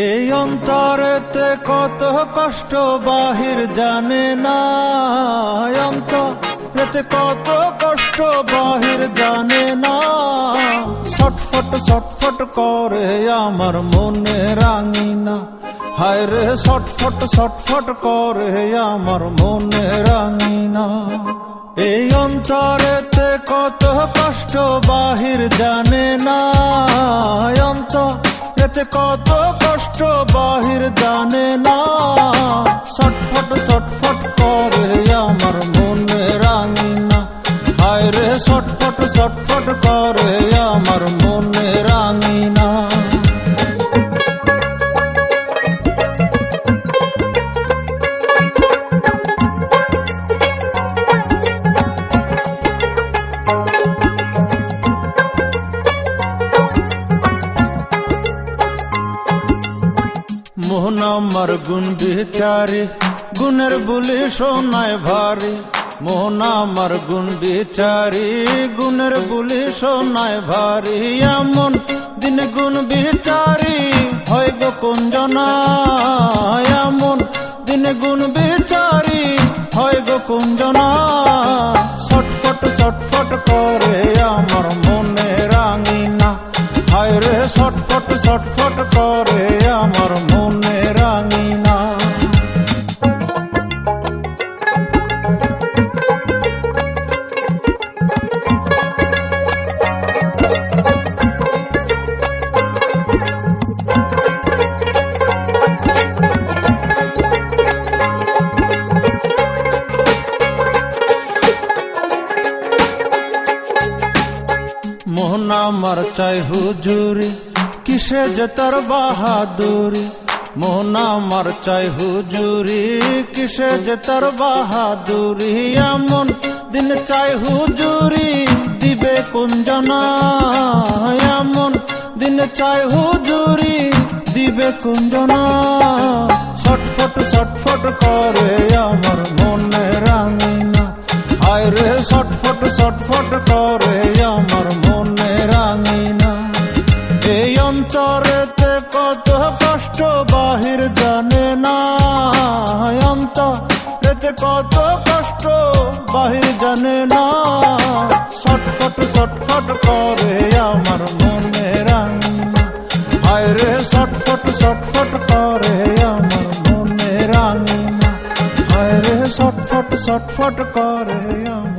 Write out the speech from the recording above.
এই অন্তরেতে কত কষ্ট বাহির জানে না, অন্তরেতে কত কষ্ট বাহির জানে না। ছটফট ছটফট করে আমার মনে রাঙিনা, হায় রে ছটফট ছটফট করে আমার মনে রাঙিনা। এই অন্তরেতে কত কষ্ট বাহির জানে না, অন্তরেতে কত কষ্ট বাহির জানে না। ছটফট ছটফট করে আমার মনে রাঙিনা, হায় রে ছটফট ছটফট করে আমার মনে রাঙিনা। মোহন আমার গুণ বিচারি, গুণের বুলি সোনায় ভারী। মোহন আমার গুণ বিচারি, গুণের বুলি সোনায় ভারী। এমন দিন গুণ বিচারি হয় গো কুঞ্জনা, এমন দিন গুণ বিচারি হয় গো কুঞ্জনা। ছটফট ছটফট করে আমার মনে রাঙিনা, হায় রে ছটফট ছটফট করে আমার মনে রাঙিনা। মোহন আমার চাই হুজুরি, কিসে যে তার বাহাদুরি। মোহন আমার চাই হুজুরি, কিসে যে তার বাহাদুরি। এমন দিন চাই হুজুরি দিবে কুঞ্জনা, এমন দিন চাই হুজুরি দিবে কুঞ্জনা। ছটফট ছটফট করে আমার মনে রাঙিনা, হায় রে ছটফট ছটফট করে আমার মনে রাঙিনা। এই অন্তরেতে কত কষ্ট বাহির জানে না, অন্তরেতে কত কষ্ট বাহির জানে না। ছটফট ছটফট করে আমার মনে রাঙিনা, হায় রে ছটফট ছটফট করে আমার মনে রাঙিনা, হায় রে ছটফট ছটফট করে আমার